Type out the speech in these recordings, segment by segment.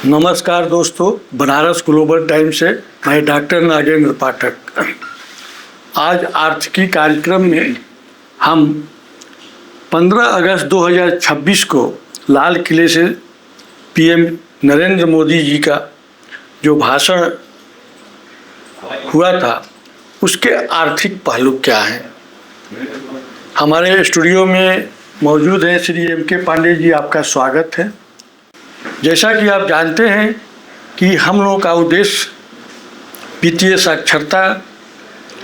नमस्कार दोस्तों, Banaras global time से मैं डॉक्टर नागेंद्र पाठक। आज आर्थिकी कार्यक्रम में हम 15 अगस्त 2026 को लाल किले से पीएम नरेंद्र मोदी जी का जो भाषण हुआ था उसके आर्थिक पहलू क्या हैं। हमारे स्टूडियो में मौजूद हैं श्री M.K. पांडे जी, आपका स्वागत है। जैसा कि आप जानते हैं कि हम लोगों का उद्देश्य वित्तीय साक्षरता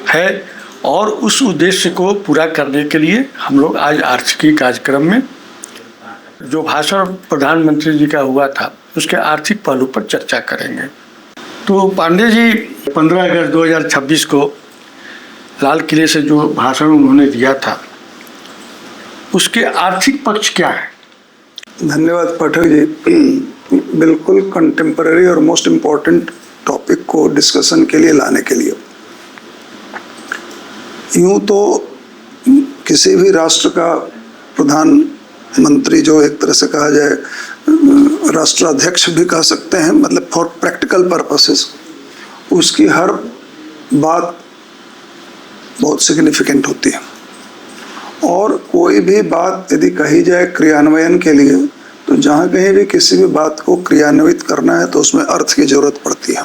है और उस उद्देश्य को पूरा करने के लिए हम लोग आज आर्थिकी कार्यक्रम में जो भाषण प्रधानमंत्री जी का हुआ था उसके आर्थिक पहलू पर चर्चा करेंगे। तो पांडे जी, 15 अगस्त 2026 को लाल किले से जो भाषण उन्होंने दिया था उसके आर्थिक पक्ष क्या है? धन्यवाद पाठक जी। बिल्कुल कंटेम्पररी और मोस्ट इम्पोर्टेंट टॉपिक को डिस्कशन के लिए लाने के लिए। यूं तो किसी भी राष्ट्र का प्रधानमंत्री, जो एक तरह से कहा जाए राष्ट्राध्यक्ष भी कह सकते हैं, मतलब फॉर प्रैक्टिकल पर्पसेस, उसकी हर बात बहुत सिग्निफिकेंट होती है और कोई भी बात यदि कही जाए क्रियान्वयन के लिए तो जहाँ कहीं भी किसी भी बात को क्रियान्वित करना है तो उसमें अर्थ की जरूरत पड़ती है।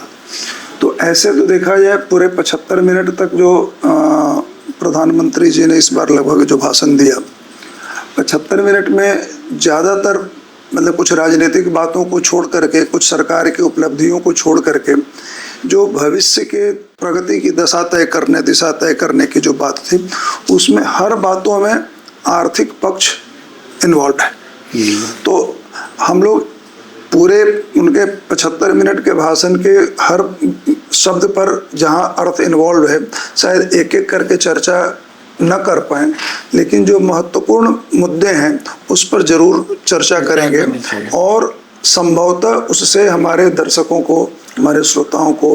तो ऐसे तो देखा जाए पूरे 75 मिनट तक जो प्रधानमंत्री जी ने इस बार लगभग जो भाषण दिया, 75 मिनट में ज़्यादातर मतलब कुछ राजनीतिक बातों को छोड़ करके, कुछ सरकार की उपलब्धियों को छोड़ करके जो भविष्य के प्रगति की दिशा तय करने की जो बात थी उसमें हर बातों में आर्थिक पक्ष इन्वॉल्व है। तो हम लोग पूरे उनके 75 मिनट के भाषण के हर शब्द पर जहां अर्थ इन्वॉल्व है शायद एक एक करके चर्चा न कर पाए, लेकिन जो महत्वपूर्ण मुद्दे हैं उस पर जरूर चर्चा करेंगे और संभवतः उससे हमारे दर्शकों को, हमारे श्रोताओं को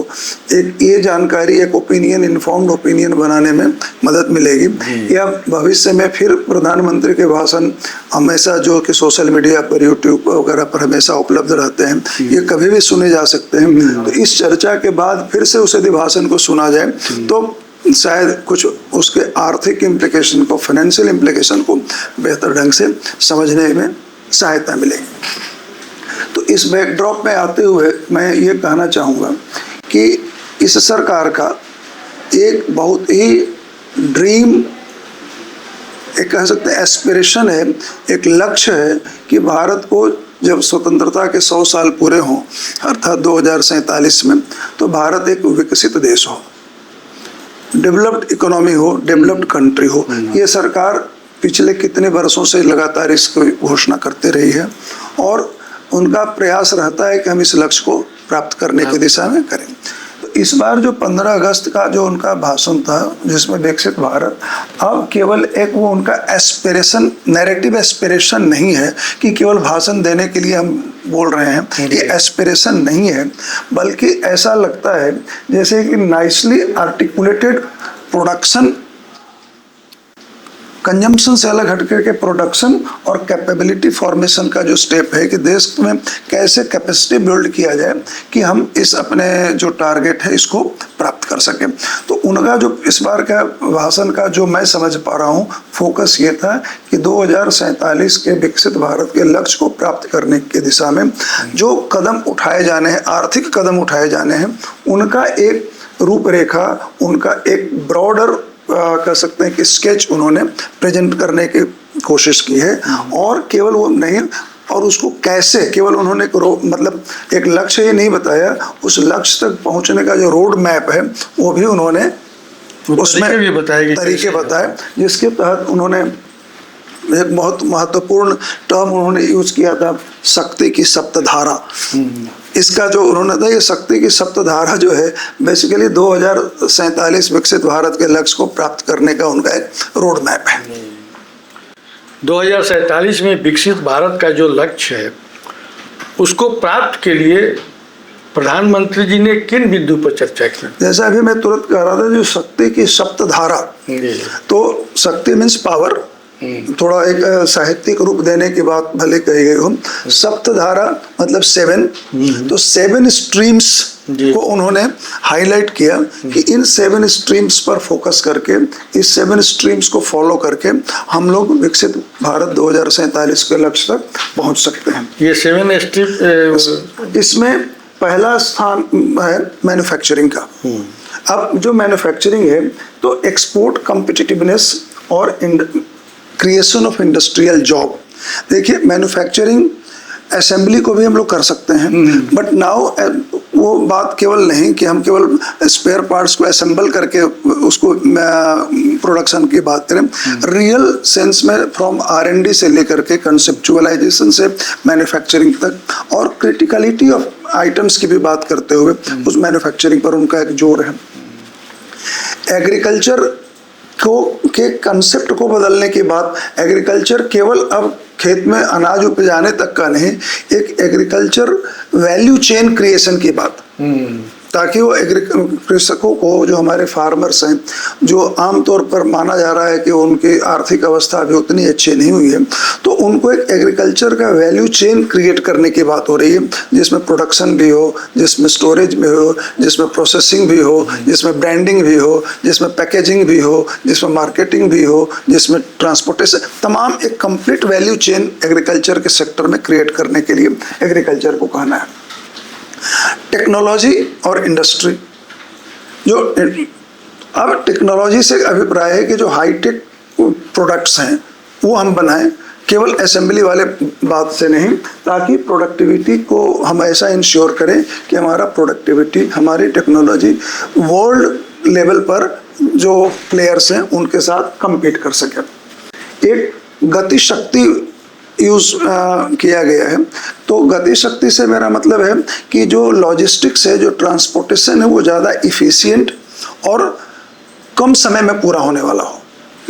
एक ये जानकारी, एक ओपिनियन, इन्फॉर्म्ड ओपिनियन बनाने में मदद मिलेगी। या भविष्य में फिर प्रधानमंत्री के भाषण हमेशा जो कि सोशल मीडिया पर, यूट्यूब वगैरह पर हमेशा उपलब्ध रहते हैं, ये कभी भी सुने जा सकते हैं। तो इस चर्चा के बाद फिर से उस यदि भाषण को सुना जाए तो शायद कुछ उसके आर्थिक इम्प्लीकेशन को, फाइनेंशियल इम्प्लीकेशन को बेहतर ढंग से समझने में सहायता मिलेगी। तो इस बैकड्रॉप में आते हुए मैं ये कहना चाहूँगा कि इस सरकार का एक बहुत ही ड्रीम, एक कह सकते हैं एस्पिरेशन है, एक लक्ष्य है कि भारत को जब स्वतंत्रता के 100 साल पूरे हों अर्थात 2047 में, तो भारत एक विकसित देश हो, डेवलप्ड इकोनॉमी हो, डेवलप्ड कंट्री हो। ये सरकार पिछले कितने वर्षों से लगातार इसकी घोषणा करते रही है और उनका प्रयास रहता है कि हम इस लक्ष्य को प्राप्त करने की दिशा में करें। तो इस बार जो 15 अगस्त का जो उनका भाषण था जिसमें विकसित भारत, अब केवल एक वो उनका एस्पिरेशन, नैरेटिव एस्पिरेशन नहीं है कि केवल भाषण देने के लिए हम बोल रहे हैं, ये एस्पिरेशन नहीं है, बल्कि ऐसा लगता है जैसे कि नाइसली आर्टिकुलेटेड प्रोडक्शन, कंजम्पशन से अलग हटकर के प्रोडक्शन और कैपेबिलिटी फॉर्मेशन का जो स्टेप है कि देश में कैसे कैपेसिटी बिल्ड किया जाए कि हम इस अपने जो टारगेट है इसको प्राप्त कर सकें। तो उनका जो इस बार का भाषण का जो मैं समझ पा रहा हूँ फोकस ये था कि 2047 के विकसित भारत के लक्ष्य को प्राप्त करने की दिशा में जो कदम उठाए जाने हैं, आर्थिक कदम उठाए जाने हैं, उनका एक रूपरेखा, उनका एक ब्रॉडर कह सकते हैं कि स्केच उन्होंने प्रेजेंट करने की कोशिश की है। और केवल वो नहीं, और उसको कैसे, केवल उन्होंने मतलब एक लक्ष्य ही नहीं बताया, उस लक्ष्य तक पहुंचने का जो रोड मैप है वो भी उन्होंने उसमें तरीके बताए, जिसके तहत उन्होंने एक बहुत महत्वपूर्ण टर्म उन्होंने यूज किया था, शक्ति की सप्तधारा। इसका जो उन्होंने था, ये शक्ति की सप्तधारा जो है बेसिकली 2047 विकसित भारत के लक्ष्य को प्राप्त करने का उनका एक रोड मैप है। 2047 में विकसित भारत का जो लक्ष्य है उसको प्राप्त के लिए प्रधानमंत्री जी ने किन बिंदु पर चर्चा की? जैसा अभी मैं तुरंत कह रहा था, जो शक्ति की सप्तधारा, तो शक्ति मीन्स पावर, थोड़ा एक साहित्यिक रूप देने की बात भले कही गई हो, सप्तधारा मतलब 7, तो 7 स्ट्रीम्स को उन्होंने हाईलाइट किया कि इन 7 स्ट्रीम्स पर फोकस करके, इस 7 स्ट्रीम्स को फॉलो करके हम लोग विकसित भारत 2047 के लक्ष्य तक पहुंच सकते हैं। ये 7 स्ट्रीम, इसमें पहला स्थान है मैन्युफैक्चरिंग का। अब जो मैन्युफैक्चरिंग है तो एक्सपोर्ट कॉम्पिटिटिवनेस और क्रिएशन ऑफ इंडस्ट्रियल जॉब। देखिए मैन्युफैक्चरिंग असेंबली को भी हम लोग कर सकते हैं, बट नाउ वो बात केवल नहीं कि हम केवल स्पेयर पार्ट्स को असेंबल करके उसको प्रोडक्शन की बात करें, रियल सेंस में फ्रॉम R&D से लेकर के कंसेप्चुअलाइजेशन से मैन्युफैक्चरिंग तक और क्रिटिकलिटी ऑफ आइटम्स की भी बात करते हुए उस मैन्युफैक्चरिंग पर उनका एक जोर है। एग्रीकल्चर के कंसेप्ट को बदलने की बात, एग्रीकल्चर केवल अब खेत में अनाज उपजाने तक का नहीं, एक एग्रीकल्चर वैल्यू चेन क्रिएशन की बात, ताकि वो कृषकों को, जो हमारे फार्मर्स हैं, जो आमतौर पर माना जा रहा है कि उनकी आर्थिक अवस्था अभी उतनी अच्छी नहीं हुई है, तो उनको एक एग्रीकल्चर का वैल्यू चेन क्रिएट करने की बात हो रही है, जिसमें प्रोडक्शन भी हो, जिसमें स्टोरेज भी हो, जिसमें प्रोसेसिंग भी हो, जिसमें ब्रांडिंग भी हो, जिसमें पैकेजिंग भी हो, जिसमें मार्केटिंग भी हो, जिसमें ट्रांसपोर्टेशन, तमाम एक कंप्लीट वैल्यू चेन एग्रीकल्चर के सेक्टर में क्रिएट करने के लिए एग्रीकल्चर को कहना है। टेक्नोलॉजी और इंडस्ट्री, जो अब टेक्नोलॉजी से अभिप्राय है कि जो हाईटेक प्रोडक्ट्स हैं वो हम बनाएं, केवल असेंबली वाले बात से नहीं, ताकि प्रोडक्टिविटी को हम ऐसा इंश्योर करें कि हमारा प्रोडक्टिविटी, हमारी टेक्नोलॉजी वर्ल्ड लेवल पर जो प्लेयर्स हैं उनके साथ compete कर सके। एक गति शक्ति यूज किया गया है, तो गति शक्ति से मेरा मतलब है कि जो लॉजिस्टिक्स है, जो ट्रांसपोर्टेशन है, वो ज़्यादा इफिशिएंट और कम समय में पूरा होने वाला हो।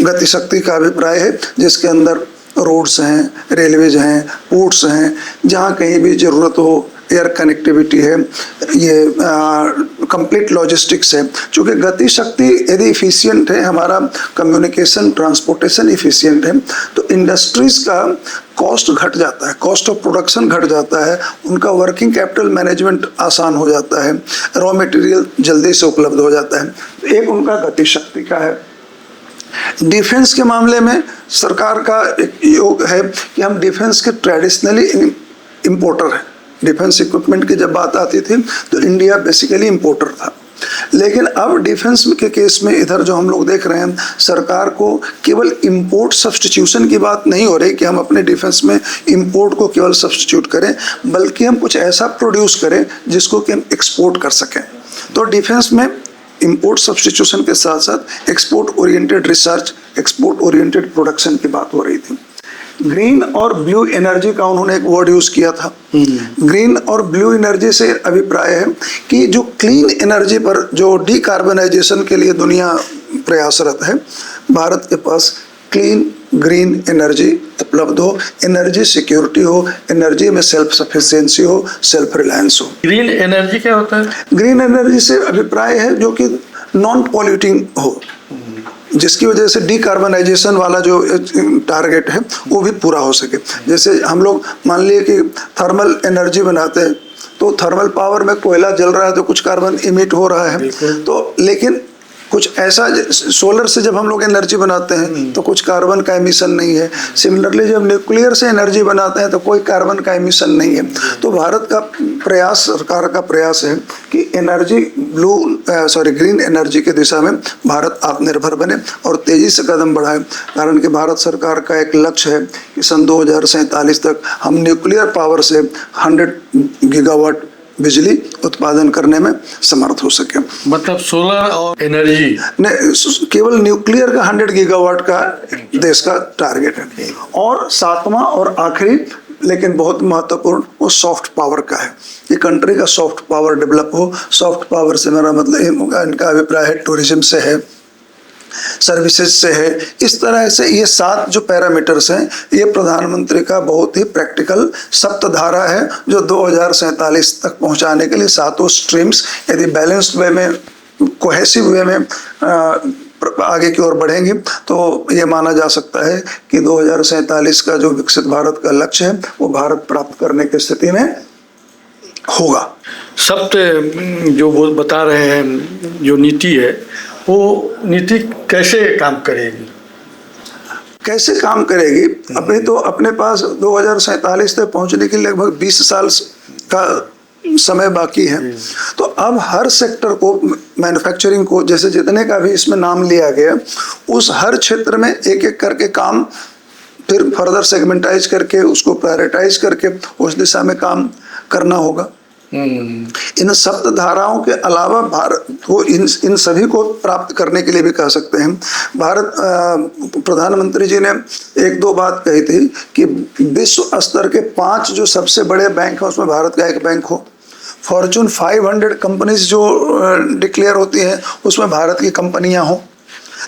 गति शक्ति का अभिप्राय है जिसके अंदर रोड्स हैं, रेलवेज हैं, पोर्ट्स हैं, जहाँ कहीं भी ज़रूरत हो, एयर कनेक्टिविटी है, ये कंप्लीट लॉजिस्टिक्स है। चूँकि गति शक्ति यदि इफिशिएंट है, हमारा कम्युनिकेशन ट्रांसपोर्टेशन इफिशिएंट है, तो इंडस्ट्रीज़ का कॉस्ट घट जाता है, कॉस्ट ऑफ प्रोडक्शन घट जाता है, उनका वर्किंग कैपिटल मैनेजमेंट आसान हो जाता है, रॉ मटेरियल जल्दी से उपलब्ध हो जाता है। एक उनका गति शक्ति का है। डिफेंस के मामले में सरकार का एक योग है कि हम डिफेंस के ट्रेडिशनली इम्पोर्टर हैं। डिफेंस इक्विपमेंट की जब बात आती थी तो इंडिया बेसिकली इम्पोर्टर था, लेकिन अब डिफेंस के केस में इधर जो हम लोग देख रहे हैं, सरकार को केवल इंपोर्ट सब्स्टिट्यूशन की बात नहीं हो रही कि हम अपने डिफेंस में इंपोर्ट को केवल सब्स्टिट्यूट करें, बल्कि हम कुछ ऐसा प्रोड्यूस करें जिसको कि हम एक्सपोर्ट कर सकें। तो डिफेंस में इंपोर्ट सब्स्टिट्यूशन के साथ साथ export oriented research, export oriented production की बात हो रही थी। ग्रीन और ब्लू एनर्जी का उन्होंने एक वर्ड यूज किया था। ग्रीन और ब्लू एनर्जी से अभिप्राय है कि जो क्लीन एनर्जी पर, जो डीकार्बनाइजेशन के लिए दुनिया प्रयासरत है, भारत के पास क्लीन ग्रीन एनर्जी उपलब्ध हो, एनर्जी सिक्योरिटी हो, एनर्जी में सेल्फ सफिशिएंसी हो, सेल्फ रिलायंस हो। ग्रीन एनर्जी क्या होता है? ग्रीन एनर्जी से अभिप्राय है जो कि नॉन पॉल्यूटिंग हो, जिसकी वजह से डीकार्बनाइजेशन वाला जो टारगेट है वो भी पूरा हो सके। जैसे हम लोग मान लिए कि थर्मल एनर्जी बनाते हैं, तो थर्मल पावर में कोयला जल रहा है तो कुछ कार्बन इमिट हो रहा है, तो लेकिन कुछ ऐसा, सोलर से जब हम लोग एनर्जी बनाते हैं तो कुछ कार्बन का एमिशन नहीं है। सिमिलरली जब न्यूक्लियर से एनर्जी बनाते हैं तो कोई कार्बन का एमिशन नहीं है। तो भारत का प्रयास, सरकार का प्रयास है कि एनर्जी ग्रीन एनर्जी की दिशा में भारत आत्मनिर्भर बने और तेजी से कदम बढ़ाए। कारण कि भारत सरकार का एक लक्ष्य है कि सन 2047 तक हम न्यूक्लियर पावर से 100 गीगावाट बिजली उत्पादन करने में समर्थ हो सके। मतलब सोलर और एनर्जी नहीं, केवल न्यूक्लियर का 100 गीगावाट का देश का टारगेट है। और सातवां और आखिरी लेकिन बहुत महत्वपूर्ण, वो सॉफ्ट पावर का है कि कंट्री का सॉफ्ट पावर डेवलप हो। सॉफ्ट पावर से मेरा मतलब इनका अभिप्राय है टूरिज्म से है, सर्विसेज से है। इस तरह से ये 7 जो पैरामीटर्स हैं, ये प्रधानमंत्री का बहुत ही प्रैक्टिकल सप्तधारा है जो 2047 तक पहुंचाने के लिए 7 स्ट्रीम्स यदि बैलेंस्ड वे में, कोहेसिव वे में आगे की ओर बढ़ेंगी तो ये माना जा सकता है कि 2047 का जो विकसित भारत का लक्ष्य है वो भारत प्राप्त करने की स्थिति में होगा। सब जो वो बता रहे हैं जो नीति है वो नीति कैसे काम करेगी? कैसे काम करेगी? अभी तो अपने पास 2047 तक पहुंचने के लिए लगभग 20 साल का समय बाकी है। तो अब हर सेक्टर को, मैन्युफैक्चरिंग को, जैसे जितने का भी इसमें नाम लिया गया, उस हर क्षेत्र में एक एक करके काम फिर फर्दर सेगमेंटाइज करके उसको प्रायोरिटाइज करके उस दिशा में काम करना होगा। इन सप्त धाराओं के अलावा भारत को इन सभी को प्राप्त करने के लिए भी कह सकते हैं। भारत प्रधानमंत्री जी ने एक दो बात कही थी कि विश्व स्तर के 5 जो सबसे बड़े बैंक हैं उसमें भारत का एक बैंक हो, फॉर्चून 500 कंपनीज जो डिक्लेयर होती हैं उसमें भारत की कंपनियां हों।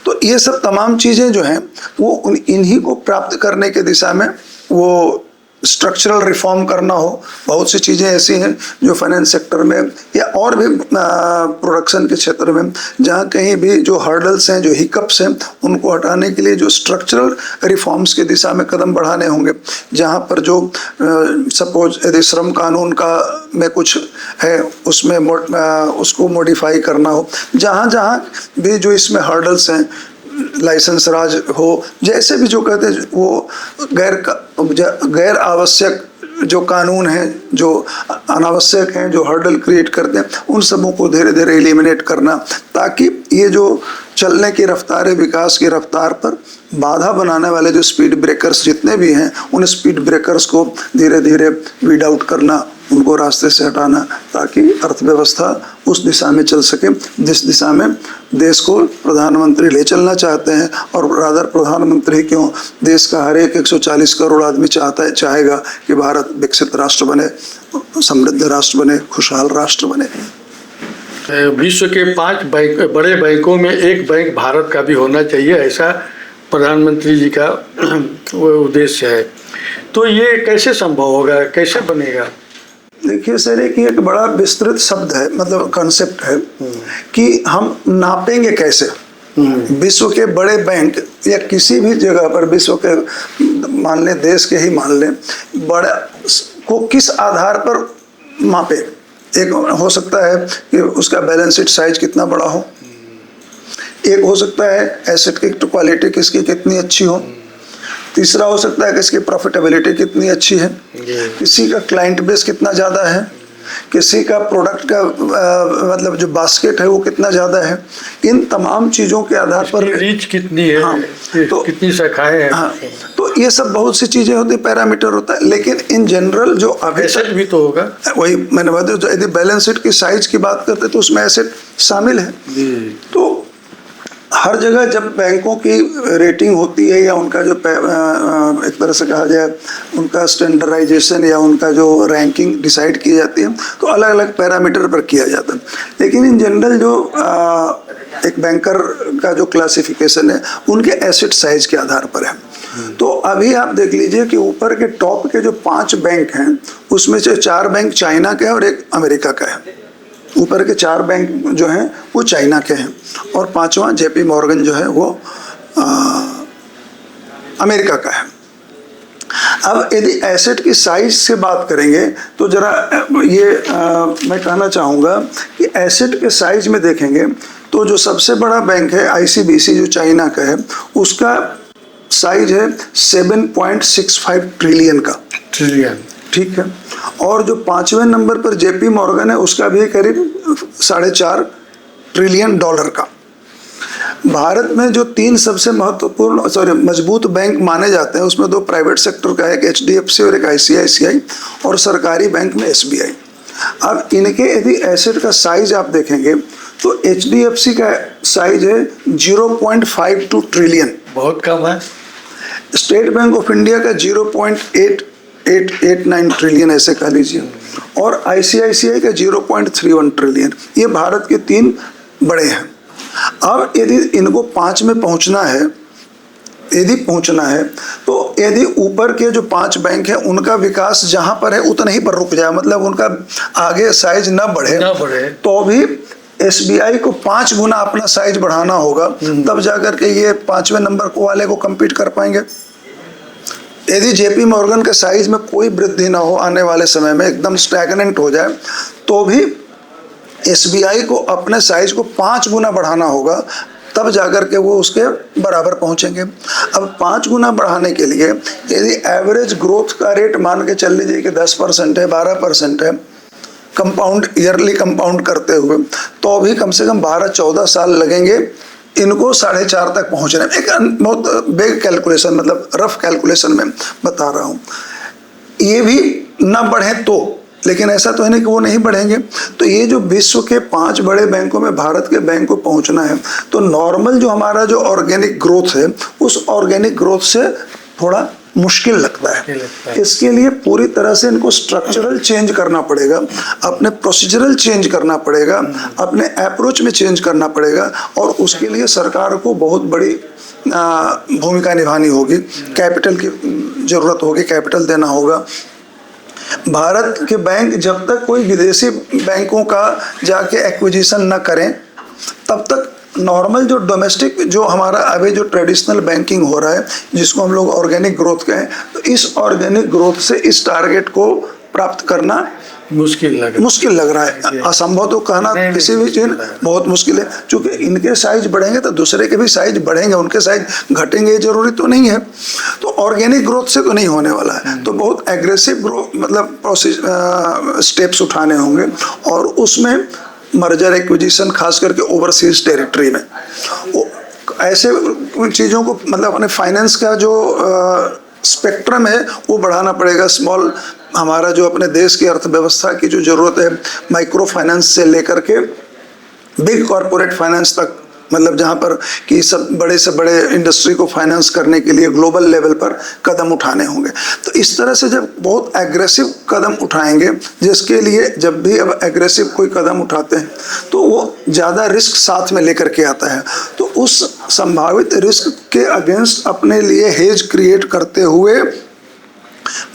तो ये सब तमाम चीज़ें जो हैं वो इन्हीं को प्राप्त करने के दिशा में वो स्ट्रक्चरल रिफॉर्म करना हो। बहुत सी चीज़ें ऐसी हैं जो फाइनेंस सेक्टर में या और भी प्रोडक्शन के क्षेत्र में जहाँ कहीं भी जो हर्डल्स हैं, जो हिकअप्स हैं, उनको हटाने के लिए जो स्ट्रक्चरल रिफॉर्म्स की दिशा में कदम बढ़ाने होंगे। जहाँ पर जो सपोज यदि श्रम कानून का में कुछ है उसमें उसको मॉडिफाई करना हो, जहाँ जहाँ भी जो इसमें हर्डल्स हैं, लाइसेंस राज हो, जैसे भी जो कहते हैं वो गैर आवश्यक जो कानून हैं, जो अनावश्यक हैं, जो हर्डल क्रिएट करते हैं, उन सबों को धीरे धीरे एलिमिनेट करना, ताकि ये जो चलने की रफ्तार है, विकास की रफ्तार पर बाधा बनाने वाले जो स्पीड ब्रेकर्स जितने भी हैं, उन स्पीड ब्रेकर्स को धीरे धीरे वीड आउट करना, उनको रास्ते से हटाना, ताकि अर्थव्यवस्था उस दिशा में चल सके जिस दिशा में देश को प्रधानमंत्री ले चलना चाहते हैं। और रादर प्रधानमंत्री क्यों, देश का हर एक 140 करोड़ आदमी चाहेगा कि भारत विकसित राष्ट्र बने, समृद्ध राष्ट्र बने, खुशहाल राष्ट्र बने। विश्व के 5 बड़े बैंकों में एक बैंक भारत का भी होना चाहिए, ऐसा प्रधानमंत्री जी का उद्देश्य है। तो ये कैसे संभव होगा, कैसे बनेगा? देखिए सर, एक बड़ा विस्तृत शब्द है, मतलब कॉन्सेप्ट है कि हम नापेंगे कैसे विश्व के बड़े बैंक या किसी भी जगह पर विश्व के, मान लें देश के ही मान लें, बड़ा को किस आधार पर मापे। एक हो सकता है कि उसका बैलेंस शीट साइज कितना बड़ा हो, एक हो सकता है एसेट की क्वालिटी किसकी कितनी अच्छी हो, तीसरा हो सकता है कि इसकी प्रॉफिटेबिलिटी कितनी अच्छी है, किसी का क्लाइंट बेस कितना ज़्यादा है, किसी का प्रोडक्ट का मतलब जो बास्केट है वो कितना ज़्यादा है। इन तमाम चीज़ों के आधार पर रीच कितनी है, हाँ, तो कितनी शाखाएं हैं, हाँ, तो ये सब बहुत सी चीज़ें होती, पैरामीटर होता है। लेकिन इन जनरल जो अभी एसेट भी तो होगा, वही मैंने बात, यदि बैलेंस शीट की साइज की बात करते तो उसमें एसेट शामिल है। तो हर जगह जब बैंकों की रेटिंग होती है या उनका जो एक तरह से कहा जाए उनका स्टैंडर्डाइजेशन या उनका जो रैंकिंग डिसाइड की जाती है, तो अलग अलग पैरामीटर पर किया जाता है। लेकिन इन जनरल जो एक बैंकर का जो क्लासिफिकेशन है उनके एसेट साइज के आधार पर है। तो अभी आप देख लीजिए कि ऊपर के टॉप के जो 5 बैंक हैं उसमें से 4 बैंक चाइना के हैं और एक अमेरिका का है। ऊपर के 4 बैंक जो हैं वो चाइना के हैं और 5वां JP मॉर्गन जो है वो अमेरिका का है। अब यदि एसेट की साइज से बात करेंगे तो जरा ये मैं कहना चाहूँगा कि एसेट के साइज में देखेंगे तो जो सबसे बड़ा बैंक है ICBC जो चाइना का है, उसका साइज है 7.65 ट्रिलियन का, ठीक है। और जो 5वें नंबर पर JP मॉर्गन है उसका भी करीब $4.5 ट्रिलियन का। भारत में जो 3 सबसे महत्वपूर्ण मजबूत बैंक माने जाते हैं उसमें 2 प्राइवेट सेक्टर का है, एक HDFC और एक ICICI, और सरकारी बैंक में SBI। अब इनके यदि एसेट का साइज आप देखेंगे तो HDFC का साइज है 0.52 ट्रिलियन, बहुत कम है। स्टेट बैंक ऑफ इंडिया का 0.889 ट्रिलियन ऐसे कह लीजिए, और ICICI का 0.31 ट्रिलियन। ये भारत के 3 बड़े हैं। अब यदि इनको 5 में पहुंचना है, तो यदि ऊपर के जो 5 बैंक हैं उनका विकास जहां पर है उतना ही पर रुक जाए, मतलब उनका आगे साइज न बढ़े, तो भी SBI को 5 गुना अपना साइज बढ़ाना होगा, तब जाकर के ये 5वें नंबर को वाले को compete कर पाएंगे। यदि JP मॉर्गन के साइज में कोई वृद्धि ना हो, आने वाले समय में एकदम स्टैग्नेंट हो जाए, तो भी SBI को अपने साइज को 5 गुना बढ़ाना होगा, तब जाकर के वो उसके बराबर पहुंचेंगे। अब 5 गुना बढ़ाने के लिए यदि एवरेज ग्रोथ का रेट मान के चल लीजिए कि 10% है, 12% है, कंपाउंड ईयरली कंपाउंड करते हुए, तो भी कम से कम 12-14 साल लगेंगे इनको 4.5 तक पहुंचने में। एक बहुत बेग कैलकुलेशन, मतलब रफ कैलकुलेशन में बता रहा हूं। ये भी ना बढ़े तो, लेकिन ऐसा तो है नहीं कि वो नहीं बढ़ेंगे। तो ये जो विश्व के 5 बड़े बैंकों में भारत के बैंक को पहुंचना है, तो नॉर्मल जो हमारा जो ऑर्गेनिक ग्रोथ है, उस ऑर्गेनिक ग्रोथ से थोड़ा मुश्किल लगता है। इसके लिए पूरी तरह से इनको स्ट्रक्चरल चेंज करना पड़ेगा, अपने प्रोसीजरल चेंज करना पड़ेगा, अपने अप्रोच में चेंज करना पड़ेगा, और उसके लिए सरकार को बहुत बड़ी भूमिका निभानी होगी। कैपिटल की जरूरत होगी, कैपिटल देना होगा। भारत के बैंक जब तक कोई विदेशी बैंकों का जाके एक्विजिशन न करें, तब तक नॉर्मल जो डोमेस्टिक जो हमारा अभी जो ट्रेडिशनल बैंकिंग हो रहा है, जिसको हम लोग ऑर्गेनिक ग्रोथ कहें, तो इस ऑर्गेनिक ग्रोथ से इस टारगेट को प्राप्त करना मुश्किल लग रहा है। असंभव तो कहना किसी भी चीज बहुत मुश्किल है, क्योंकि इनके साइज बढ़ेंगे तो दूसरे के भी साइज बढ़ेंगे, उनके साइज घटेंगे, जरूरी तो नहीं है। तो ऑर्गेनिक ग्रोथ से तो नहीं होने वाला है, तो बहुत एग्रेसिव ग्रोथ मतलब स्टेप्स उठाने होंगे, और उसमें मर्जर एक्विजिशन, खास करके ओवरसीज टेरिटरी में, ऐसे चीज़ों को मतलब अपने फाइनेंस का जो स्पेक्ट्रम है वो बढ़ाना पड़ेगा। स्मॉल हमारा जो अपने देश की अर्थव्यवस्था की जो ज़रूरत है, माइक्रो फाइनेंस से लेकर के बिग कॉरपोरेट फाइनेंस तक, मतलब जहाँ पर कि सब बड़े से बड़े इंडस्ट्री को फाइनेंस करने के लिए ग्लोबल लेवल पर कदम उठाने होंगे। तो इस तरह से जब बहुत एग्रेसिव कदम उठाएंगे, जिसके लिए जब भी अब एग्रेसिव कोई कदम उठाते हैं तो वो ज़्यादा रिस्क साथ में लेकर के आता है, तो उस संभावित रिस्क के अगेंस्ट अपने लिए हेज क्रिएट करते हुए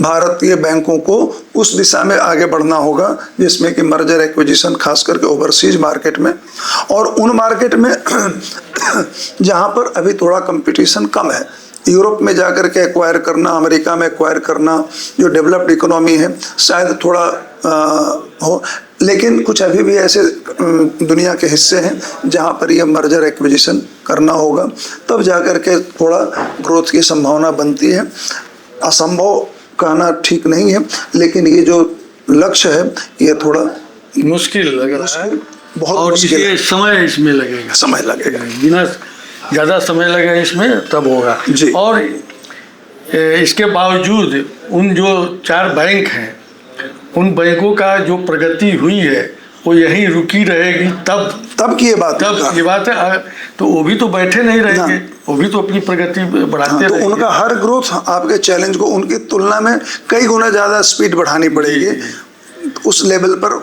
भारतीय बैंकों को उस दिशा में आगे बढ़ना होगा, जिसमें कि मर्जर एक्विजिशन, खास करके ओवरसीज मार्केट में, और उन मार्केट में जहां पर अभी थोड़ा कंपटीशन कम है। यूरोप में जाकर के एक्वायर करना, अमेरिका में एक्वायर करना, जो डेवलप्ड इकोनॉमी है, शायद थोड़ा हो, लेकिन कुछ अभी भी ऐसे दुनिया के हिस्से हैं जहां पर यह मर्जर एक्विजिशन करना होगा, तब जाकर के थोड़ा ग्रोथ की संभावना बनती है। असंभव कहना ठीक नहीं है, लेकिन ये जो लक्ष्य है ये थोड़ा मुश्किल लग रहा है, बहुत मुश्किल है। समय इसमें लगेगा, समय लगेगा, बिना ज़्यादा समय लगेगा इसमें तब होगा जी। और इसके बावजूद उन जो 4 बैंक हैं, उन बैंकों का जो प्रगति हुई है वो यहीं रुकी रहेगी, तब की ये बात है। तो वो भी तो बैठे नहीं रहेंगे, वो भी तो अपनी प्रगति बढ़ाते रहेंगे। तो उनका हर ग्रोथ आपके चैलेंज को उनकी तुलना में कई गुना ज़्यादा स्पीड बढ़ानी पड़ेगी उस लेवल पर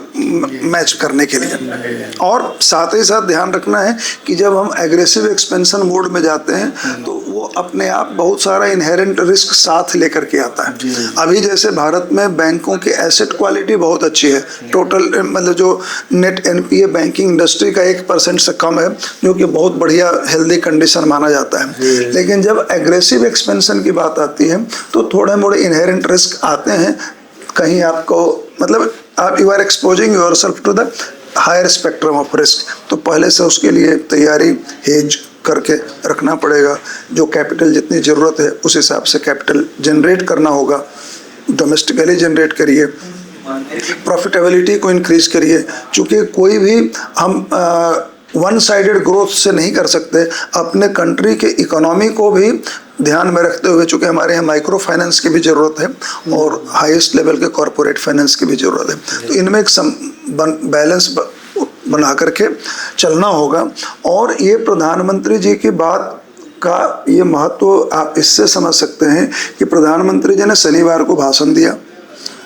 मैच करने के लिए। और साथ ही साथ ध्यान रखना है कि जब हम एग्रेसिव एक्सपेंशन मोड में जाते हैं तो वो अपने आप बहुत सारा इनहेरेंट रिस्क साथ लेकर के आता है। अभी जैसे भारत में बैंकों की एसेट क्वालिटी बहुत अच्छी है, टोटल मतलब जो नेट NPA बैंकिंग इंडस्ट्री का 1% से कम है, जो कि बहुत बढ़िया हेल्दी कंडीशन माना जाता है। लेकिन जब एग्रेसिव एक्सपेंशन की बात आती है तो थोड़े मोड़े इनहेरेंट रिस्क आते हैं। कहीं आपको मतलब आप you are exposing yourself to the higher spectrum of risk, तो पहले से उसके लिए तैयारी हेज करके रखना पड़ेगा। जो कैपिटल जितनी ज़रूरत है उस हिसाब से कैपिटल जनरेट करना होगा, डोमेस्टिकली जनरेट करिए, प्रॉफिटेबिलिटी को इंक्रीज करिए, चूँकि कोई भी हम वन साइडेड ग्रोथ से नहीं कर सकते। अपने कंट्री के इकोनॉमी को भी ध्यान में रखते हुए, चूँकि हमारे यहाँ माइक्रो फाइनेंस की भी ज़रूरत है और हाईएस्ट लेवल के कॉरपोरेट फाइनेंस की भी ज़रूरत है, तो इनमें एक बैलेंस बना करके चलना होगा। और ये प्रधानमंत्री जी की बात का ये महत्व आप इससे समझ सकते हैं कि प्रधानमंत्री जी ने शनिवार को भाषण दिया,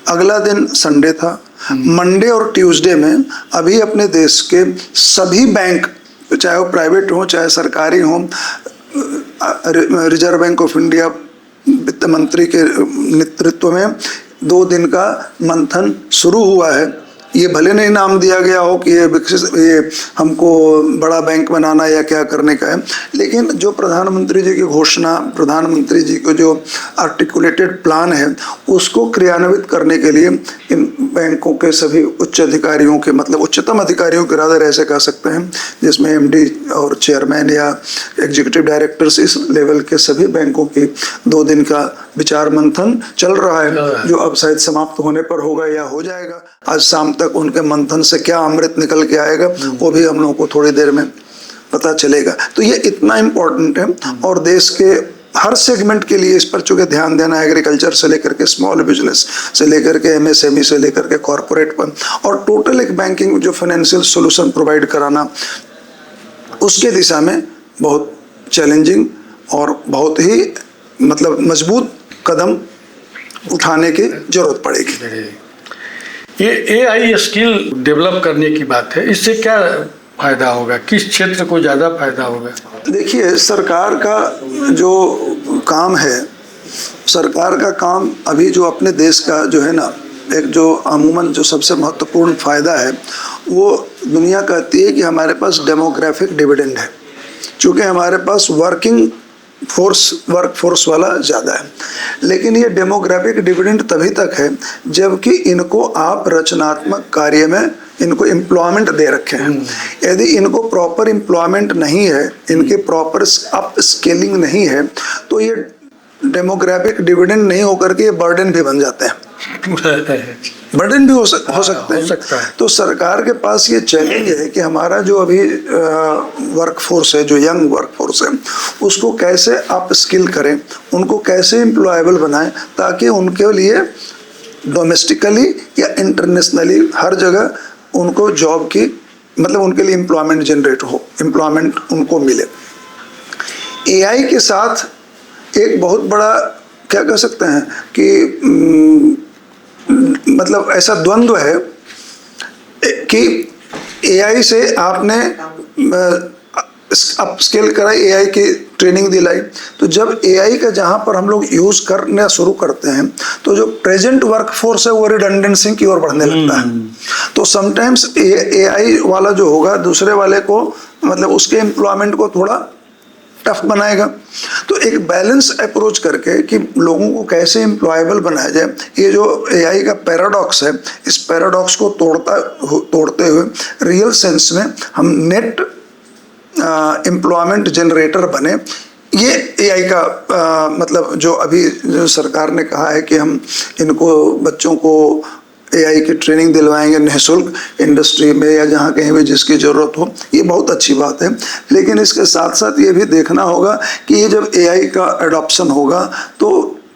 अगला दिन संडे था, मंडे और ट्यूसडे में अभी अपने देश के सभी बैंक, चाहे वो प्राइवेट हो चाहे सरकारी हो, रिजर्व बैंक ऑफ इंडिया वित्त मंत्री के नेतृत्व में 2 दिन का मंथन शुरू हुआ है। ये भले नहीं नाम दिया गया हो कि ये हमको बड़ा बैंक बनाना या क्या करने का है, लेकिन जो प्रधानमंत्री जी की घोषणा, प्रधानमंत्री जी को जो आर्टिकुलेटेड प्लान है, उसको क्रियान्वित करने के लिए इन बैंकों के सभी उच्च अधिकारियों के, मतलब उच्चतम अधिकारियों के रादर ऐसे कह सकते हैं, जिसमें एमडी और चेयरमैन या एग्जीक्यूटिव डायरेक्टर्स, इस लेवल के सभी बैंकों की 2 दिन का विचार मंथन चल रहा है, जो अब शायद समाप्त होने पर होगा या हो जाएगा। आज शाम तक उनके मंथन से क्या अमृत निकल के आएगा वो भी हम लोगों को थोड़ी देर में पता चलेगा। तो ये इतना इम्पोर्टेंट है और देश के हर सेगमेंट के लिए इस पर चूंकि ध्यान देना, एग्रीकल्चर से लेकर के स्मॉल बिजनेस से लेकर के एमएसएमई से लेकर के कॉरपोरेट पर, और टोटल एक बैंकिंग जो फाइनेंशियल सॉल्यूशन प्रोवाइड कराना, उसके दिशा में बहुत चैलेंजिंग और बहुत ही मतलब मजबूत कदम उठाने की जरूरत पड़ेगी। ये एआई स्किल डेवलप करने की बात है, इससे क्या फायदा होगा, किस क्षेत्र को ज़्यादा फायदा होगा? देखिए, सरकार का जो काम है, सरकार का काम अभी जो अपने देश का जो है ना, एक जो अमूमन जो सबसे महत्वपूर्ण फायदा है, वो दुनिया कहती है कि हमारे पास डेमोग्राफिक डिविडेंड है, क्योंकि हमारे पास वर्क फोर्स वाला ज़्यादा है। लेकिन ये डेमोग्राफिक डिविडेंड तभी तक है जबकि इनको आप रचनात्मक कार्य में इनको एम्प्लॉयमेंट दे रखे हैं। यदि इनको प्रॉपर एम्प्लॉयमेंट नहीं है, इनके प्रॉपर अप स्केलिंग नहीं है, तो ये डेमोग्राफिक डिविडेंड नहीं होकर के ये बर्डन भी बन जाते हैं, बर्डन भी हो सकते हैं। तो सरकार के पास ये चैलेंज है कि हमारा जो अभी वर्क फोर्स है, जो यंग वर्क फोर्स है, उसको कैसे अप स्किल करें, उनको कैसे एम्प्लॉयबल बनाएं, ताकि उनके लिए डोमेस्टिकली या इंटरनेशनली हर जगह उनको जॉब की, मतलब उनके लिए एम्प्लॉयमेंट जनरेट हो, एम्प्लॉयमेंट उनको मिले। एआई के साथ एक बहुत बड़ा क्या कह सकते हैं कि मतलब ऐसा द्वंद्व है कि एआई से आपने अपस्केल करा, एआई की ट्रेनिंग दिलाई, तो जब एआई का जहां पर हम लोग यूज करना शुरू करते हैं तो जो प्रेजेंट वर्कफोर्स है वो रिडंडेंसी की ओर बढ़ने लगता है। तो समटाइम्स एआई वाला जो होगा दूसरे वाले को, मतलब उसके एम्प्लॉयमेंट को थोड़ा टफ बनाएगा। तो एक बैलेंस अप्रोच करके कि लोगों को कैसे एम्प्लॉयबल बनाया जाए, ये जो एआई का पैराडॉक्स है, इस पैराडॉक्स को तोड़ते हुए रियल सेंस में हम नेट एम्प्लॉयमेंट जनरेटर बने। ये एआई का मतलब जो अभी जो सरकार ने कहा है कि हम इनको बच्चों को एआई की ट्रेनिंग दिलवाएंगे निःशुल्क, इंडस्ट्री में या जहाँ कहीं भी जिसकी ज़रूरत हो, ये बहुत अच्छी बात है। लेकिन इसके साथ साथ ये भी देखना होगा कि ये जब एआई का एडॉप्शन होगा तो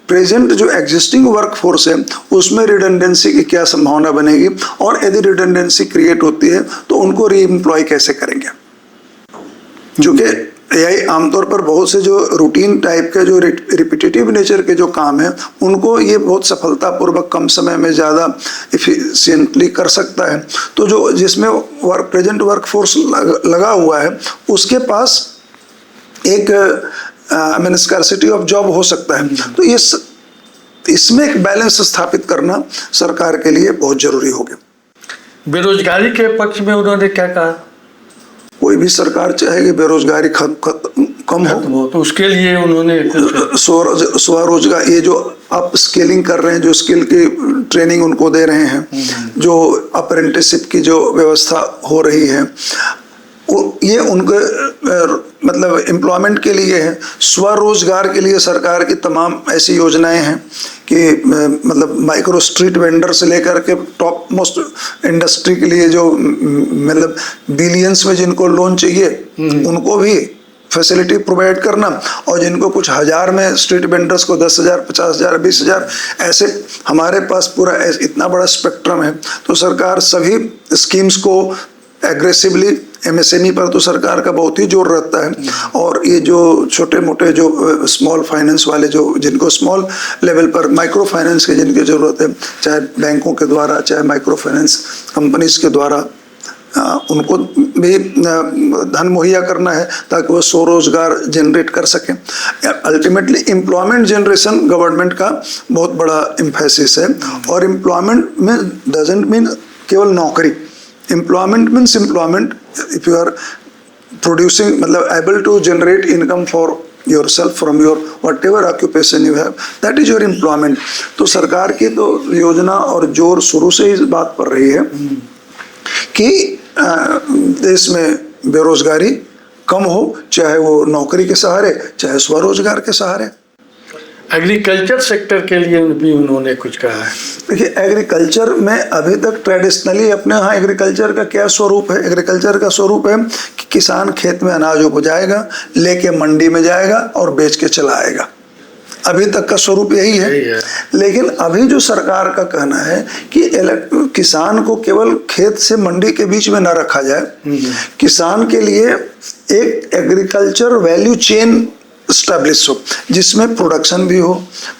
प्रेजेंट जो एग्जिस्टिंग वर्क फोर्स है उसमें रिडंडेंसी की क्या संभावना बनेगी, और यदि रिडंडेंसी क्रिएट होती है तो उनको रीएम्प्लॉय कैसे करेंगे। क्योंकि एआई आमतौर पर बहुत से जो रूटीन टाइप के, जो रिपीटेटिव नेचर के जो काम है, उनको ये बहुत सफलतापूर्वक कम समय में ज़्यादा एफिशिएंटली कर सकता है। तो जो जिसमें प्रेजेंट वर्क फोर्स लगा हुआ है उसके पास एक स्कार्सिटी ऑफ जॉब हो सकता है। तो इसमें एक बैलेंस स्थापित करना सरकार के लिए बहुत जरूरी हो गया। बेरोजगारी के पक्ष में उन्होंने क्या कहा? कोई भी सरकार चाहेगी बेरोजगारी कम हो, तो उसके लिए उन्होंने स्वरोजगार, ये जो अप स्केलिंग कर रहे हैं, जो स्किल की ट्रेनिंग उनको दे रहे हैं, जो अप्रेंटिसशिप की जो व्यवस्था हो रही है, ये उनके मतलब एम्प्लॉयमेंट के लिए है। स्वरोजगार के लिए सरकार की तमाम ऐसी योजनाएं हैं कि मतलब माइक्रो स्ट्रीट वेंडर से लेकर के टॉप मोस्ट इंडस्ट्री के लिए जो मतलब बिलियंस में जिनको लोन चाहिए उनको भी फैसिलिटी प्रोवाइड करना, और जिनको कुछ हज़ार में स्ट्रीट वेंडर्स को 10,000, 50,000, 20,000, ऐसे हमारे पास पूरा इतना बड़ा स्पेक्ट्रम है। तो सरकार सभी स्कीम्स को एग्रेसिवली, एमएसएमई पर तो सरकार का बहुत ही जोर रहता है, और ये जो छोटे मोटे जो स्मॉल फाइनेंस वाले, जो जिनको स्मॉल लेवल पर माइक्रो फाइनेंस की जिनकी ज़रूरत है, चाहे बैंकों के द्वारा चाहे माइक्रो फाइनेंस कंपनीज के द्वारा, उनको भी धन मुहैया करना है ताकि वो स्वरोजगार जनरेट कर सकें। अल्टीमेटली एम्प्लॉयमेंट जनरेशन गवर्नमेंट का बहुत बड़ा एम्फेसिस है, और एम्प्लॉयमेंट में डजंट मीन केवल नौकरी, employment means employment, if you are producing मतलब able to generate income for yourself from your whatever occupation you have, that is your employment। तो सरकार की तो योजना और जोर शुरू से इस बात पर रही है कि देश में बेरोजगारी कम हो, चाहे वो नौकरी के सहारे चाहे स्वरोजगार के सहारे। एग्रीकल्चर सेक्टर के लिए भी उन्होंने कुछ कहा है। देखिए, एग्रीकल्चर में अभी तक ट्रेडिशनली अपने यहाँ एग्रीकल्चर का क्या स्वरूप है? एग्रीकल्चर का स्वरूप है कि किसान खेत में अनाज उपजाएगा, लेके मंडी में जाएगा और बेच के चला आएगा। अभी तक का स्वरूप यही है। लेकिन अभी जो सरकार का कहना है कि किसान को केवल खेत से मंडी के बीच में न रखा जाए, किसान के लिए एक एग्रीकल्चर वैल्यू चेन स्टैब्लिश हो, जिसमें प्रोडक्शन भी हो,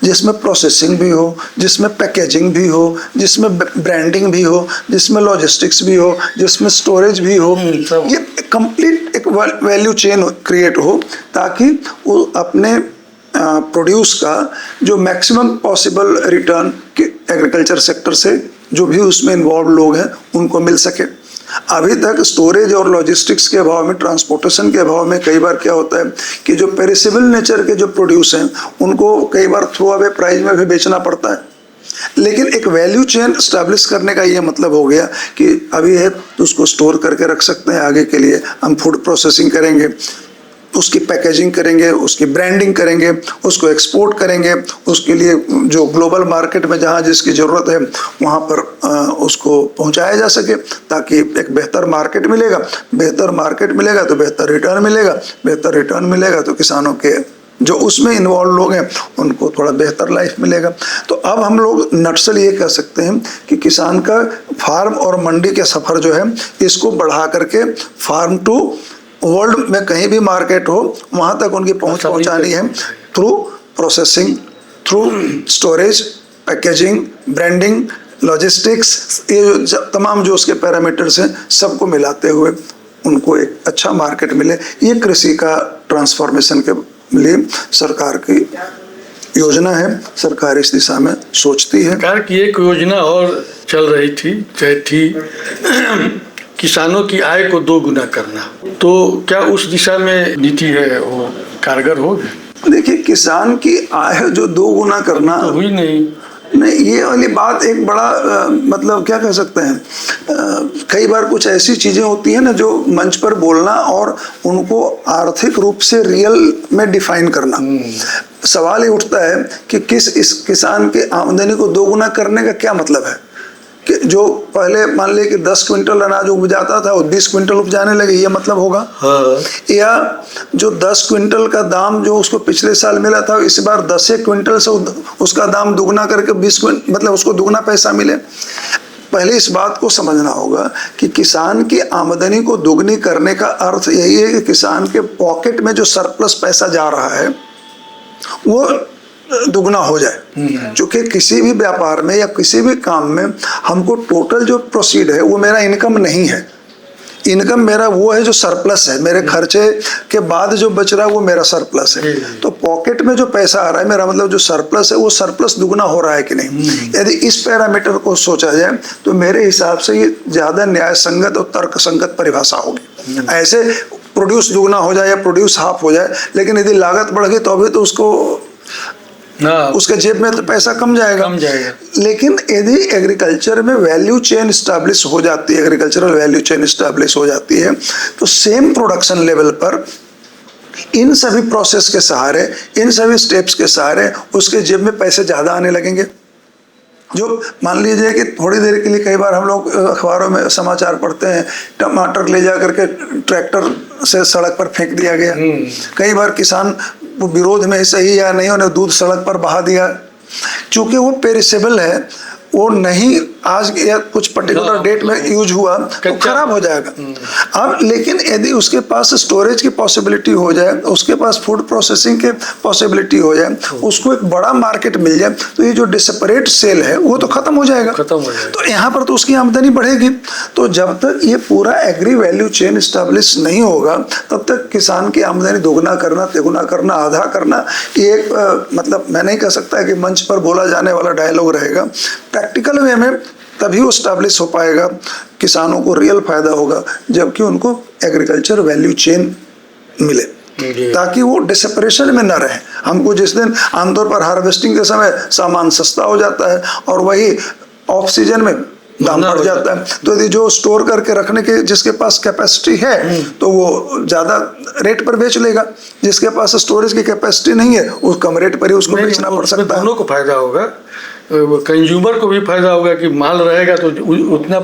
जिसमें प्रोसेसिंग भी हो, जिसमें पैकेजिंग भी हो, जिसमें ब्रांडिंग भी हो, जिसमें लॉजिस्टिक्स भी हो, जिसमें स्टोरेज भी हो। ये कंप्लीट एक वैल्यू चेन क्रिएट हो, ताकि वो अपने प्रोड्यूस का जो maximum possible return agriculture sector से जो भी उसमें इन्वॉल्व लोग हैं उनको मिल सके। अभी तक स्टोरेज और लॉजिस्टिक्स के अभाव में, ट्रांसपोर्टेशन के अभाव में कई बार क्या होता है कि जो पेरिसेबल नेचर के जो प्रोड्यूस हैं उनको कई बार थ्रो अवे प्राइस में भी बेचना पड़ता है। लेकिन एक वैल्यू चेन स्टैब्लिश करने का ये मतलब हो गया कि अभी है तो उसको स्टोर करके रख सकते हैं, आगे के लिए हम फूड प्रोसेसिंग करेंगे, उसकी पैकेजिंग करेंगे, उसकी ब्रांडिंग करेंगे, उसको एक्सपोर्ट करेंगे, उसके लिए जो ग्लोबल मार्केट में जहाँ जिसकी ज़रूरत है वहाँ पर उसको पहुँचाया जा सके, ताकि एक बेहतर मार्केट मिलेगा। बेहतर मार्केट मिलेगा तो बेहतर रिटर्न मिलेगा, बेहतर रिटर्न मिलेगा तो किसानों के जो उसमें इन्वॉल्व लोग हैं उनको थोड़ा बेहतर लाइफ मिलेगा। तो अब हम लोग नटसल ये कह सकते हैं कि किसान का फार्म और मंडी के सफ़र जो है इसको बढ़ा करके फार्म टू वर्ल्ड में कहीं भी मार्केट हो वहाँ तक उनकी पहुँच पहुँचानी है, through processing, through storage, packaging, branding, logistics, ये तमाम जो उसके पैरामीटर्स हैं सबको मिलाते हुए उनको एक अच्छा मार्केट मिले। ये कृषि का ट्रांसफॉर्मेशन के लिए सरकार की योजना है, सरकार इस दिशा में सोचती है। सरकार की एक योजना और चल रही थी किसानों की आय को 2 गुना करना, तो क्या उस दिशा में नीति है वो कारगर होगी? देखिए, किसान की आय जो 2 गुना करना तो हुई नहीं, ये वाली बात एक बड़ा मतलब क्या कह सकते हैं, कई बार कुछ ऐसी चीजें होती हैं ना जो मंच पर बोलना और उनको आर्थिक रूप से रियल में डिफाइन करना। सवाल ये उठता है कि इस किसान के आमदनी को 2 गुना करने का क्या मतलब है कि जो पहले मान ले कि 10 क्विंटल अनाज उपजाता था वो 20 क्विंटल उपजाने लगे, ये मतलब होगा? हाँ। या जो 10 क्विंटल का दाम जो उसको पिछले साल मिला था इस बार 10 क्विंटल से उसका दाम दुगना करके 20 क्विंटल मतलब उसको दुगना पैसा मिले। पहले इस बात को समझना होगा कि किसान की आमदनी को दुगनी करने का अर्थ यही है कि किसान के पॉकेट में जो सरप्लस पैसा जा रहा है वो दुगना हो जाए। क्योंकि किसी भी व्यापार में या किसी भी काम में हमको टोटल जो प्रोसीड है वो मेरा इनकम नहीं है। इनकम मेरा वो है जो सरप्लस है, मेरे खर्चे के बाद जो बच रहा है वो मेरा सरप्लस है। तो पॉकेट में जो पैसा आ रहा है मेरा मतलब जो सरप्लस है वो सरप्लस दुगना हो रहा है कि नहीं। यदि इस पैरामीटर को सोचा जाए तो मेरे हिसाब से ये ज्यादा न्याय संगत और तर्क संगत परिभाषा होगी। ऐसे प्रोड्यूस दुगना हो जाए या प्रोड्यूस हाफ हो जाए, लेकिन यदि लागत बढ़ गई तो अभी तो उसके जेब में तो पैसा कम जाएगा। लेकिन यदि एग्रीकल्चर में वैल्यू चेन स्टैब्लिश हो जाती है, एग्रीकल्चरल वैल्यू चेन स्टैब्लिश हो जाती है, तो सेम प्रोडक्शन लेवल पर इन सभी प्रोसेस के सहारे, इन सभी स्टेप्स के सहारे उसके जेब में पैसे ज्यादा आने लगेंगे। जो मान लीजिए कि थोड़ी देर के लिए कई बार हम लोग अखबारों में समाचार पढ़ते हैं टमाटर ले जा करके ट्रैक्टर से सड़क पर फेंक दिया गया। कई बार किसान वो विरोध में सही या नहीं उन्हें दूध सड़क पर बहा दिया, क्योंकि वो पेरिसेबल है, वो नहीं आज या कुछ पर्टिकुलर डेट में यूज हुआ तो खराब हो जाएगा। अब लेकिन यदि उसके पास स्टोरेज की पॉसिबिलिटी हो जाए, उसके पास फूड प्रोसेसिंग के पॉसिबिलिटी हो जाए, उसको एक बड़ा मार्केट मिल जाए, तो ये जो डिसेपरेट सेल है वो तो खत्म हो जाएगा। तो यहाँ पर तो उसकी आमदनी बढ़ेगी। तो जब तक ये पूरा एग्री वैल्यू चेन स्टैब्लिश नहीं होगा तब तक किसान की आमदनी दोगुना करना, तिगुना करना, आधा करना, ये एक मतलब मैं नहीं कह सकता कि मंच पर बोला जाने वाला डायलॉग रहेगा। प्रैक्टिकल वे में तभी वो स्टैब्लिश हो पाएगा, किसानों को रियल फायदा होगा जबकि उनको एग्रीकल्चर वैल्यू चेन मिले, ताकि वो डिसेपरेशन में न रहे। हमको जिस दिन आमतौर पर हार्वेस्टिंग के समय सामान सस्ता हो जाता है और वही ऑफ सीजन में दाम बढ़ जाता है, तो यदि जो स्टोर करके रखने के जिसके पास कैपेसिटी है तो वो ज्यादा रेट पर बेच लेगा, जिसके पास स्टोरेज की कैपेसिटी नहीं है वो कम रेट पर ही उसको बेचना पड़ सकता है। दोनों को फायदा होगा, कंज्यूमर को भी फायदा होगा कि माल रहेगा तो उतना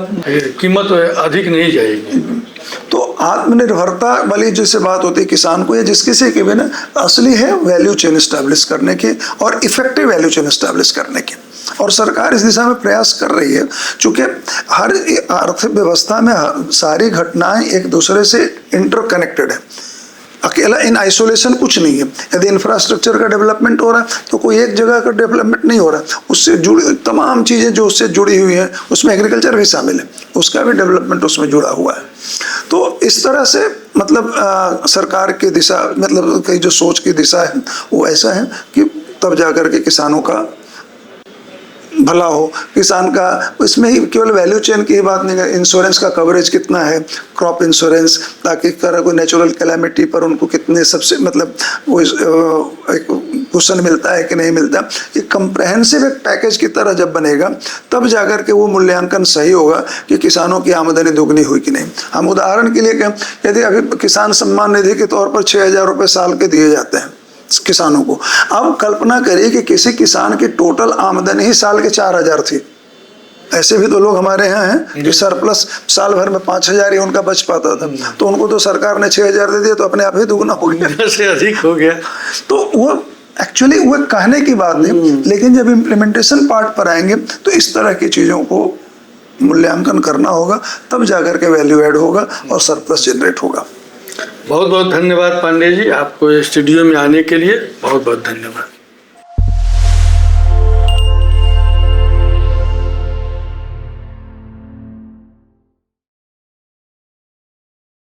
कीमत अधिक नहीं जाएगी। तो आत्मनिर्भरता वाली जैसे बात होती है किसान को या जिसके से के भी ना, असली है वैल्यू चेन स्टैब्लिश करने की और इफेक्टिव वैल्यू चेन स्टैब्लिश करने की, और सरकार इस दिशा में प्रयास कर रही है। चूंकि हर अर्थव्यवस्था में सारी घटनाएं एक दूसरे से इंटरकनेक्टेड है, अकेला इन आइसोलेशन कुछ नहीं है। यदि इंफ्रास्ट्रक्चर का डेवलपमेंट हो रहा है तो कोई एक जगह का डेवलपमेंट नहीं हो रहा, उससे जुड़ी तमाम चीज़ें जो उससे जुड़ी हुई हैं, उसमें एग्रीकल्चर भी शामिल है, उसका भी डेवलपमेंट उसमें जुड़ा हुआ है। तो इस तरह से मतलब सरकार की दिशा, मतलब कई जो सोच की दिशा है वो ऐसा है कि तब जाकर के किसानों का भला हो, किसान का। इसमें ही केवल वैल्यू चेन की ही बात नहीं है, इंश्योरेंस का कवरेज कितना है, क्रॉप इंश्योरेंस, ताकि कोई नेचुरल कैलामिटी पर उनको कितने सबसे मतलब वो एक कुशन मिलता है कि नहीं मिलता, ये कंप्रहेंसिव एक पैकेज की तरह जब बनेगा तब जाकर के वो मूल्यांकन सही होगा कि किसानों की आमदनी दोगुनी हुई कि नहीं। हम उदाहरण के लिए कहें, यदि अभी किसान सम्मान निधि के तौर पर 6,000 रुपये साल के दिए जाते हैं किसानों को, अब कल्पना करिए कि किसी किसान की टोटल आमदनी ही साल के 4,000 थी। ऐसे भी तो लोग हमारे यहाँ हैं कि सरप्लस साल भर में 5,000 ही उनका बच पाता था, तो उनको तो सरकार ने 6,000 दे दिया, तो अपने आप ही दुगना हो गया, से अधिक हो गया। तो वो एक्चुअली वो कहने की बात नहीं, लेकिन जब इम्प्लीमेंटेशन पार्ट पर आएंगे तो इस तरह की चीज़ों को मूल्यांकन करना होगा, तब जाकर के वैल्यू एड होगा और सरप्लस जनरेट होगा। बहुत बहुत धन्यवाद पांडे जी, आपको स्टूडियो में आने के लिए बहुत बहुत धन्यवाद।